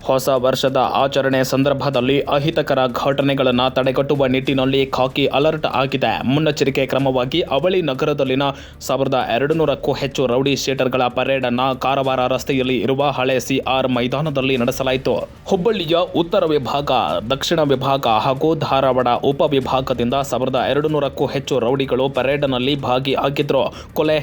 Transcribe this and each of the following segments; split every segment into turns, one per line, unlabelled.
ಹೊಸ ವರ್ಷದ ಆಚರಣೆ ಸಂದರ್ಭದಲ್ಲಿ ಅಹಿತಕರ ಘಟನೆಗಳನ್ನು ತಡೆಗಟ್ಟುವ ನಿಟ್ಟಿನಲ್ಲಿ ಖಾಕಿ ಅಲರ್ಟ್ ಆಗಿದೆ. ಮುನ್ನೆಚ್ಚರಿಕೆ ಕ್ರಮವಾಗಿ ಅವಳಿ ನಗರದಲ್ಲಿನ 1200ಕ್ಕೂ ಹೆಚ್ಚು ರೌಡಿ ಶೀಟರ್ಗಳ ಪರೇಡ್ ಅನ್ನು ಕಾರವಾರ ರಸ್ತೆಯಲ್ಲಿ ಇರುವ ಹಳೆ ಸಿಆರ್ ಮೈದಾನದಲ್ಲಿ ನಡೆಸಲಾಯಿತು. ಹುಬ್ಬಳ್ಳಿಯ ಉತ್ತರ ವಿಭಾಗ, ದಕ್ಷಿಣ ವಿಭಾಗ ಹಾಗೂ ಧಾರವಾಡ ಉಪವಿಭಾಗದಿಂದ 1200ಕ್ಕೂ ಹೆಚ್ಚು ರೌಡಿಗಳು ಪರೇಡ್ನಲ್ಲಿ ಭಾಗಿಯಾಗಿದ್ದರು. ಕೊಲೆ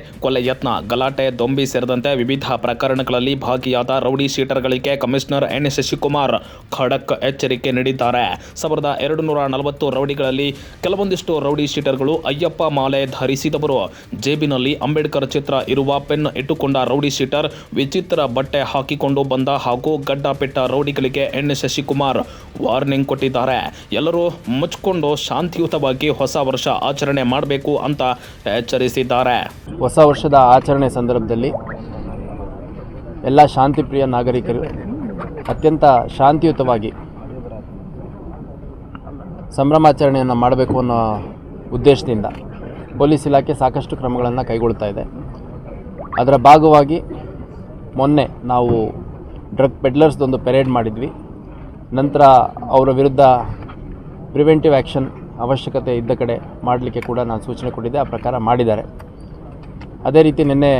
ಯತ್ನ, ಗಲಾಟೆ, ದೊಂಬಿ ಸೇರಿದಂತೆ ವಿವಿಧ ಪ್ರಕರಣಗಳಲ್ಲಿ ಭಾಗಿಯಾದ ರೌಡಿ ಶೀಟರ್ಗಳಿಗೆ ಕಮಿಷನರ್ ಎನ್ ಶಶಿಕುಮಾರ್ ಖಡಕ್ ಎಚ್ಚರಿಕೆ ನೀಡಿದ್ದಾರೆ. 1240 ರೌಡಿಗಳಲ್ಲಿ ಕೆಲವೊಂದಿಷ್ಟು ರೌಡಿ ಶೀಟರ್ಗಳು ಅಯ್ಯಪ್ಪ ಮಾಲೆ ಧರಿಸಿದವರು. ಜೇಬಿನಲ್ಲಿ ಅಂಬೇಡ್ಕರ್ ಚಿತ್ರ ಇರುವ ಪೆನ್ ಇಟ್ಟುಕೊಂಡ ರೌಡಿ ಶೀಟರ್, ವಿಚಿತ್ರ ಬಟ್ಟೆ ಹಾಕಿಕೊಂಡು ಬಂದ ಹಾಗೂ ಗಡ್ಡಪಿಟ್ಟ ರೌಡಿಗಳಿಗೆ ಎನ್ ಶಶಿಕುಮಾರ್ ವಾರ್ನಿಂಗ್ ಕೊಟ್ಟಿದ್ದಾರೆ. ಎಲ್ಲರೂ ಮುಚ್ಚಿಕೊಂಡು ಶಾಂತಿಯುತವಾಗಿ ಹೊಸ ವರ್ಷ ಆಚರಣೆ ಮಾಡಬೇಕು ಅಂತ ಎಚ್ಚರಿಸಿದ್ದಾರೆ.
ಹೊಸ ವರ್ಷದ ಆಚರಣೆ ಸಂದರ್ಭದಲ್ಲಿ ಎಲ್ಲ ಶಾಂತಿಪ್ರಿಯ ನಾಗರಿಕರು ಅತ್ಯಂತ ಶಾಂತಿಯುತವಾಗಿ ಸಂಭ್ರಮಾಚರಣೆಯನ್ನು ಮಾಡಬೇಕು ಅನ್ನೋ ಉದ್ದೇಶದಿಂದ ಪೊಲೀಸ್ ಇಲಾಖೆ ಸಾಕಷ್ಟು ಕ್ರಮಗಳನ್ನು ಕೈಗೊಳ್ತಾ ಇದೆ. ಅದರ ಭಾಗವಾಗಿ ಮೊನ್ನೆ ನಾವು ಡ್ರಗ್ ಪೆಡ್ಲರ್ಸ್ದೊಂದು ಪೆರೇಡ್ ಮಾಡಿದ್ವಿ. ನಂತರ ಅವರ ವಿರುದ್ಧ ಪ್ರಿವೆಂಟಿವ್ ಆ್ಯಕ್ಷನ್ ಅವಶ್ಯಕತೆ ಇದ್ದ ಕಡೆ ಮಾಡಲಿಕ್ಕೆ ಕೂಡ ನಾನು ಸೂಚನೆ ಕೊಟ್ಟಿದ್ದೆ. ಆ ಪ್ರಕಾರ ಮಾಡಿದ್ದಾರೆ. ಅದೇ ರೀತಿ ನಿನ್ನೆ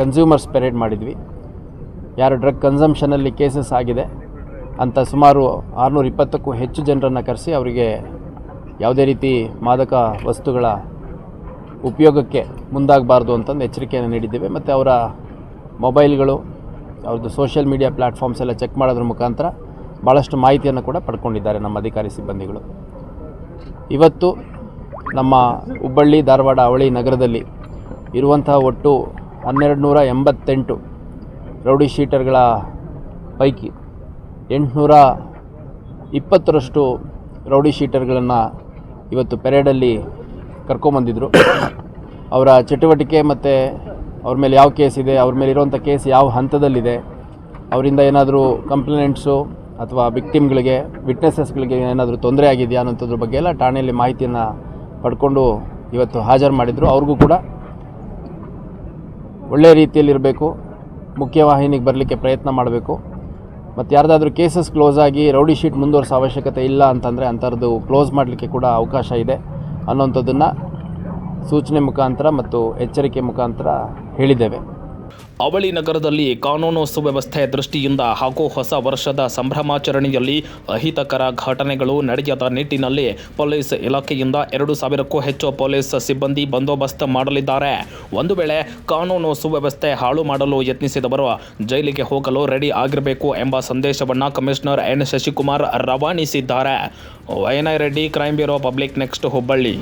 ಕನ್ಸ್ಯೂಮರ್ಸ್ ಪೆರೇಡ್ ಮಾಡಿದ್ವಿ. ಯಾರು ಡ್ರಗ್ ಕನ್ಸಂಪ್ಷನಲ್ಲಿ ಕೇಸಸ್ ಆಗಿದೆ ಅಂತ ಸುಮಾರು 620ಕ್ಕೂ ಹೆಚ್ಚು ಜನರನ್ನು ಕರೆಸಿ ಅವರಿಗೆ ಯಾವುದೇ ರೀತಿ ಮಾದಕ ವಸ್ತುಗಳ ಉಪಯೋಗಕ್ಕೆ ಮುಂದಾಗಬಾರ್ದು ಅಂತಂದು ಎಚ್ಚರಿಕೆಯನ್ನು ನೀಡಿದ್ದೇವೆ. ಮತ್ತು ಅವರ ಮೊಬೈಲ್ಗಳು, ಅವ್ರದ್ದು ಸೋಷಿಯಲ್ ಮೀಡಿಯಾ ಪ್ಲ್ಯಾಟ್ಫಾರ್ಮ್ಸ್ ಎಲ್ಲ ಚೆಕ್ ಮಾಡೋದ್ರ ಮುಖಾಂತರ ಭಾಳಷ್ಟು ಮಾಹಿತಿಯನ್ನು ಕೂಡ ಪಡ್ಕೊಂಡಿದ್ದಾರೆ ನಮ್ಮ ಅಧಿಕಾರಿ ಸಿಬ್ಬಂದಿಗಳು. ಇವತ್ತು ನಮ್ಮ ಹುಬ್ಬಳ್ಳಿ, ಧಾರವಾಡ, ಅವಳಿ ನಗರದಲ್ಲಿ ಇರುವಂತಹ ಒಟ್ಟು 1288 ರೌಡಿ ಶೀಟರ್ಗಳ ಪೈಕಿ 820ರಷ್ಟು ರೌಡಿ ಶೀಟರ್ಗಳನ್ನು ಇವತ್ತು ಪೆರೇಡಲ್ಲಿ ಕರ್ಕೊಂಬಂದಿದ್ರು. ಅವರ ಚಟುವಟಿಕೆ ಮತ್ತು ಅವ್ರ ಮೇಲೆ ಯಾವ ಕೇಸ್ ಇದೆ, ಅವ್ರ ಮೇಲೆ ಇರುವಂಥ ಕೇಸ್ ಯಾವ ಹಂತದಲ್ಲಿದೆ, ಅವರಿಂದ ಏನಾದರೂ ಕಂಪ್ಲೇಂಟ್ಸು ಅಥವಾ ವಿಕ್ಟಿಮ್ಗಳಿಗೆ, ವಿಟ್ನೆಸಸ್ಗಳಿಗೆ ಏನಾದರೂ ತೊಂದರೆ ಆಗಿದೆಯಾ ಅನ್ನೋಂಥದ್ರ ಬಗ್ಗೆ ಎಲ್ಲ ಠಾಣೆಯಲ್ಲಿ ಮಾಹಿತಿಯನ್ನು ಪಡ್ಕೊಂಡು ಇವತ್ತು ಹಾಜರು ಮಾಡಿದರು. ಅವ್ರಿಗೂ ಕೂಡ ಒಳ್ಳೆಯ ರೀತಿಯಲ್ಲಿರಬೇಕು, ಮುಖ್ಯವಾಹಿನಿಗೆ ಬರಲಿಕ್ಕೆ ಪ್ರಯತ್ನ ಮಾಡಬೇಕು. ಮತ್ತು ಯಾರ್ದಾದ್ರೂ ಕೇಸಸ್ ಕ್ಲೋಸ್ ಆಗಿ ರೌಡಿ ಶೀಟ್ ಮುಂದುವರಿಸೋ ಅವಶ್ಯಕತೆ ಇಲ್ಲ ಅಂತಂದರೆ ಅಂಥದ್ದು ಕ್ಲೋಸ್ ಮಾಡಲಿಕ್ಕೆ ಕೂಡ ಅವಕಾಶ ಇದೆ ಅನ್ನೋಂಥದ್ದನ್ನು ಸೂಚನೆ ಮುಖಾಂತರ ಮತ್ತು ಎಚ್ಚರಿಕೆ ಮುಖಾಂತರ ಹೇಳಿದ್ದೇವೆ.
ಅವಳಿ ನಗರದಲ್ಲಿ ಕಾನೂನು ಸುವ್ಯವಸ್ಥೆ ದೃಷ್ಟಿಯಿಂದ ಹಾಗೂ ಹೊಸ ವರ್ಷದ ಸಂಭ್ರಮಾಚರಣೆಯಲ್ಲಿ ಅಹಿತಕರ ಘಟನೆಗಳು ನಡೆಯದ ನಿಟ್ಟಿನಲ್ಲಿ ಪೊಲೀಸ್ ಇಲಾಖೆಯಿಂದ 2000ಕ್ಕೂ ಹೆಚ್ಚು ಪೊಲೀಸ್ ಸಿಬ್ಬಂದಿ ಬಂದೋಬಸ್ತ್ ಮಾಡಲಿದ್ದಾರೆ. ಒಂದು ವೇಳೆ ಕಾನೂನು ಸುವ್ಯವಸ್ಥೆ ಹಾಳು ಮಾಡಲು ಯತ್ನಿಸಿದವರು ಜೈಲಿಗೆ ಹೋಗಲು ರೆಡಿ ಆಗಿರಬೇಕು ಎಂಬ ಸಂದೇಶವನ್ನು ಕಮಿಷನರ್ ಎನ್ ಶಶಿಕುಮಾರ್ ರವಾನಿಸಿದ್ದಾರೆ. Vinay Reddy, crime bureau, public next, Hubballi.